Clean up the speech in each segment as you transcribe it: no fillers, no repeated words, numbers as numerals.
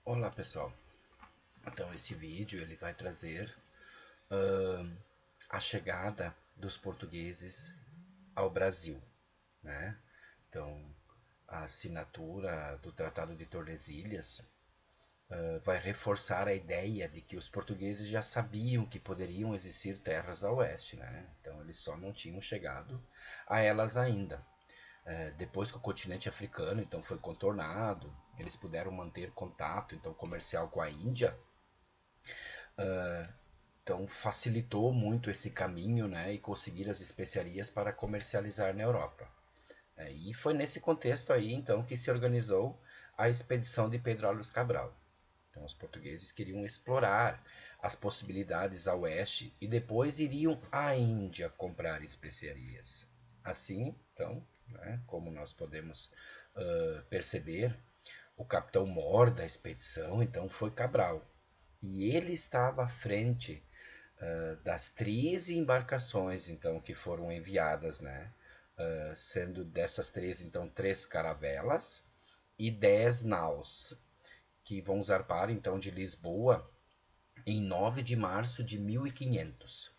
Olá pessoal, então esse vídeo ele vai trazer uh, a chegada dos portugueses ao Brasil, né? Então a assinatura do Tratado de Tordesilhas vai reforçar a ideia de que os portugueses já sabiam que poderiam existir terras a oeste, né? Então eles só não tinham chegado a elas ainda. Depois que o continente africano então foi contornado, eles puderam manter contato então comercial com a Índia. Então facilitou muito esse caminho, né, e conseguir as especiarias para comercializar na Europa. E foi nesse contexto aí então que se organizou a expedição de Pedro Álvares Cabral. Então os portugueses queriam explorar as possibilidades a oeste e depois iriam à Índia comprar especiarias. Assim, então, né, como nós podemos perceber, o capitão-mor da expedição então foi Cabral. E ele estava à frente das 13 embarcações então que foram enviadas, né? Sendo dessas 13 então 3 caravelas e 10 naus que vão zarpar então de Lisboa em 9 de março de 1500.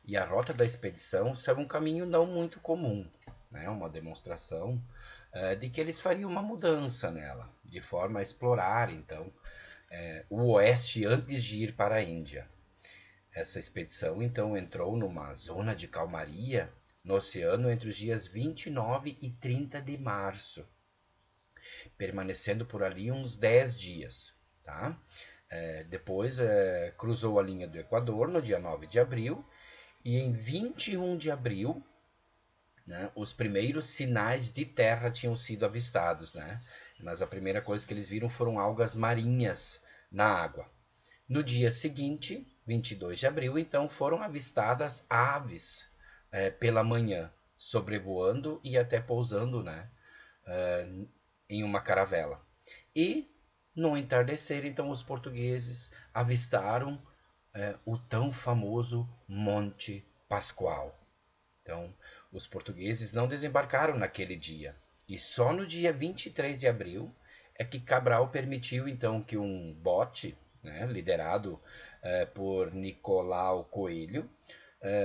E a rota da expedição segue um caminho não muito comum, né? Uma demonstração de que eles fariam uma mudança nela, de forma a explorar então o oeste antes de ir para a Índia. Essa expedição então entrou numa zona de calmaria no oceano entre os dias 29 e 30 de março, permanecendo por ali uns 10 dias. Tá? Depois cruzou a linha do Equador no dia 9 de abril e em 21 de abril, né, os primeiros sinais de terra tinham sido avistados. Né? Mas a primeira coisa que eles viram foram algas marinhas na água. No dia seguinte, 22 de abril, então foram avistadas aves pela manhã, sobrevoando e até pousando, né, em uma caravela. E no entardecer, então, os portugueses avistaram o tão famoso Monte Pascoal. Então, os portugueses não desembarcaram naquele dia. E só no dia 23 de abril é que Cabral permitiu então que um bote, né, liderado por Nicolau Coelho,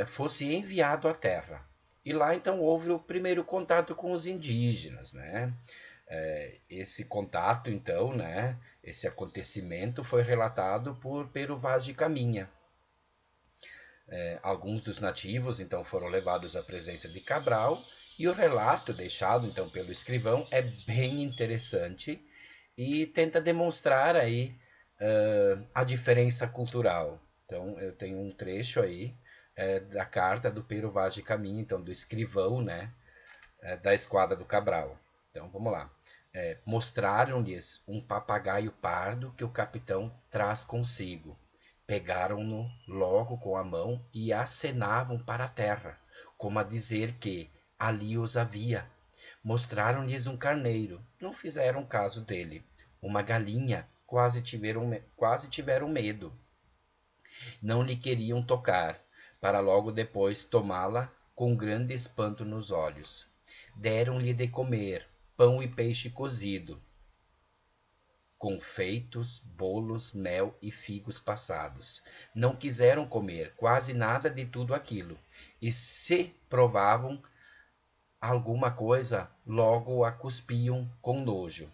fosse enviado à terra. E lá então houve o primeiro contato com os indígenas, né? Esse contato então, né, esse acontecimento foi relatado por Pero Vaz de Caminha. Alguns dos nativos então foram levados à presença de Cabral e o relato deixado então pelo escrivão é bem interessante e tenta demonstrar aí a diferença cultural. Então eu tenho um trecho aí da carta do Pero Vaz de Caminha, então do escrivão, né, da esquadra do Cabral. Então vamos lá. Mostraram-lhes um papagaio pardo que o capitão traz consigo. Pegaram-no logo com a mão e acenavam para a terra, como a dizer que ali os havia. Mostraram-lhes um carneiro, não fizeram caso dele. Uma galinha, quase tiveram medo. Não lhe queriam tocar, para logo depois tomá-la com grande espanto nos olhos. Deram-lhe de comer pão e peixe cozido, confeitos, bolos, mel e figos passados. Não quiseram comer quase nada de tudo aquilo, e se provavam alguma coisa, logo a cuspiam com nojo.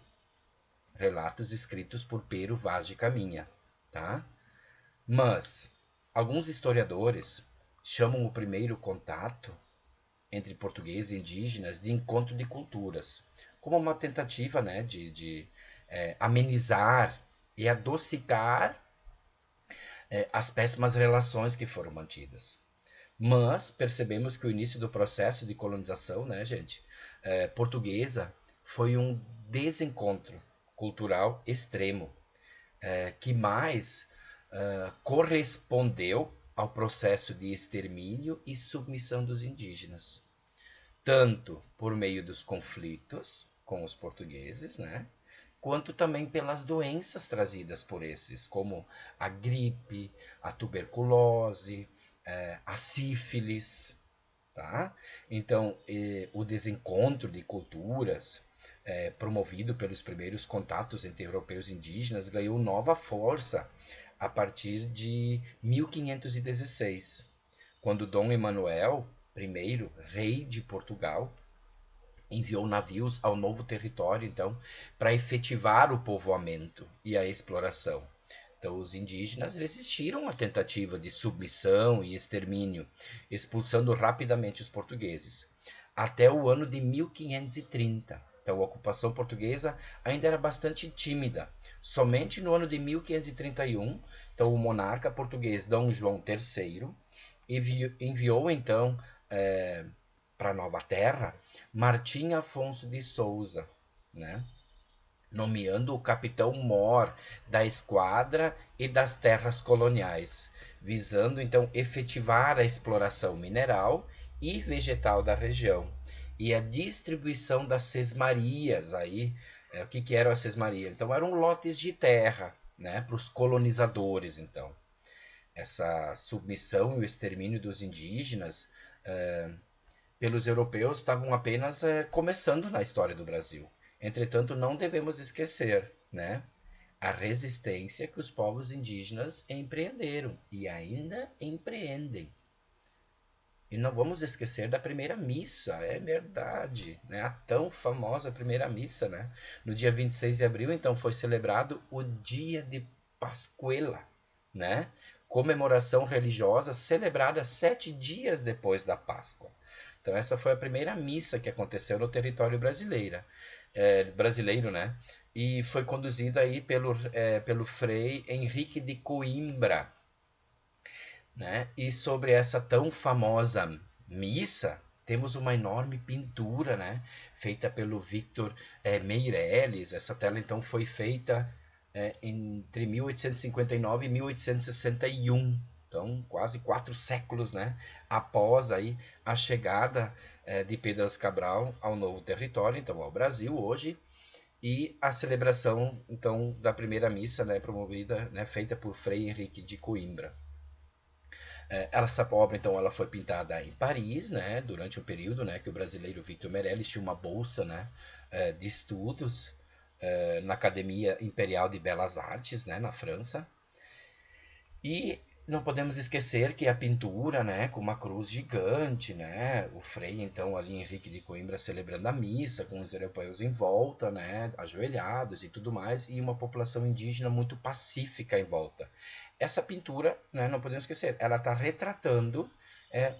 Relatos escritos por Pero Vaz de Caminha, tá? Mas alguns historiadores chamam o primeiro contato entre portugueses e indígenas de encontro de culturas, como uma tentativa, né, de amenizar e adocicar as péssimas relações que foram mantidas. Mas percebemos que o início do processo de colonização, né, gente, portuguesa, foi um desencontro cultural extremo, que mais correspondeu ao processo de extermínio e submissão dos indígenas, tanto por meio dos conflitos com os portugueses, né, quanto também pelas doenças trazidas por esses, como a gripe, a tuberculose, a sífilis, tá? Então, o desencontro de culturas promovido pelos primeiros contatos entre europeus e indígenas, ganhou nova força a partir de 1516, quando Dom Emanuel I, rei de Portugal, enviou navios ao novo território, então, para efetivar o povoamento e a exploração. Então, os indígenas resistiram à tentativa de submissão e extermínio, expulsando rapidamente os portugueses, até o ano de 1530. Então, a ocupação portuguesa ainda era bastante tímida. Somente no ano de 1531, então, o monarca português Dom João III enviou, então, para a Nova Terra, Martim Afonso de Souza, né? Nomeando o capitão Mor da esquadra e das terras coloniais, visando então efetivar a exploração mineral e vegetal da região e a distribuição das sesmarias. Aí, o que eram as sesmarias? Então eram lotes de terra, né, para os colonizadores. Então essa submissão e o extermínio dos indígenas pelos europeus estavam apenas começando na história do Brasil. Entretanto, não devemos esquecer, né, a resistência que os povos indígenas empreenderam e ainda empreendem. E não vamos esquecer da primeira missa, é verdade, né? A tão famosa primeira missa, né? No dia 26 de abril, então, foi celebrado o dia de Pascuela, né? Comemoração religiosa celebrada 7 dias depois da Páscoa. Então, essa foi a primeira missa que aconteceu no território brasileiro, né? E foi conduzida aí pelo Frei Henrique de Coimbra, né? E sobre essa tão famosa missa, temos uma enorme pintura, né? Feita pelo Victor Meirelles. Essa tela, então, foi feita entre 1859 e 1861. Então, quase 4 séculos, né? Após aí a chegada de Pedro Cabral ao novo território, então ao Brasil hoje, e a celebração, então, da primeira missa, né? Promovida, né? Feita por Frei Henrique de Coimbra. Essa obra, então, ela foi pintada em Paris, né, durante o período, né, que o brasileiro Victor Meirelles tinha uma bolsa, né, de estudos na Academia Imperial de Belas Artes, né, na França. E não podemos esquecer que a pintura, né, com uma cruz gigante, né, o Frei, então, ali Henrique de Coimbra celebrando a missa, com os europeus em volta, né, ajoelhados e tudo mais, e uma população indígena muito pacífica em volta. Essa pintura, né, não podemos esquecer, ela está retratando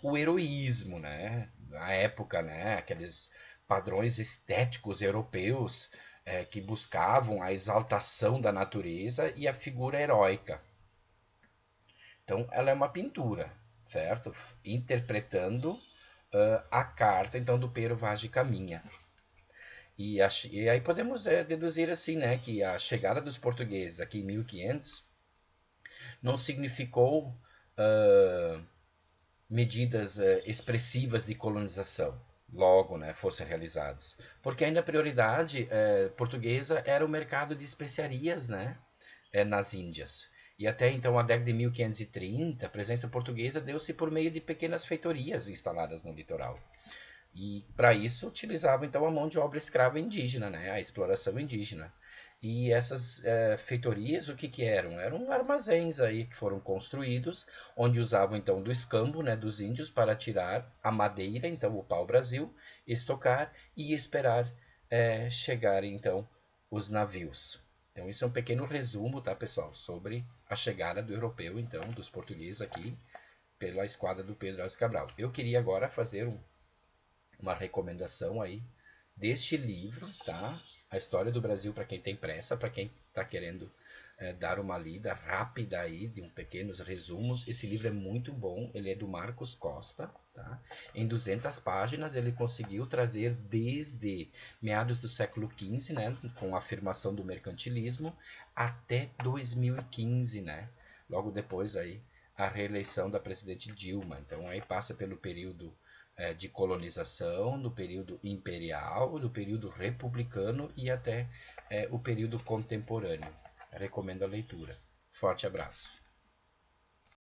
o heroísmo, né, na época, né, aqueles padrões estéticos europeus que buscavam a exaltação da natureza e a figura heróica. Então, ela é uma pintura, certo? Interpretando a carta, então, do Pero Vaz de Caminha. E aí podemos deduzir assim, né, que a chegada dos portugueses aqui em 1500 não significou medidas expressivas de colonização logo, né, fossem realizadas. Porque ainda a prioridade portuguesa era o mercado de especiarias, né, nas Índias. E até então, a década de 1530, a presença portuguesa deu-se por meio de pequenas feitorias instaladas no litoral. E para isso utilizavam então a mão de obra escrava indígena, né, a exploração indígena. E essas feitorias, o que eram? Eram armazéns aí que foram construídos, onde usavam então do escambo, né, dos índios para tirar a madeira, então o pau-brasil, estocar e esperar chegarem então os navios. Então isso é um pequeno resumo, tá, pessoal, sobre a chegada do europeu, então, dos portugueses aqui pela esquadra do Pedro Álvares Cabral. Eu queria agora fazer uma recomendação aí deste livro, tá? A História do Brasil para quem tem pressa, para quem está querendo dar uma lida rápida aí de pequenos resumos. Esse livro é muito bom, ele é do Marcos Costa, tá? Em 200 páginas ele conseguiu trazer desde meados do século XV, né, com a afirmação do mercantilismo, até 2015, né? Logo depois aí a reeleição da presidente Dilma. Então aí passa pelo período de colonização, do período imperial, do período republicano e até o período contemporâneo. Recomendo a leitura. Forte abraço.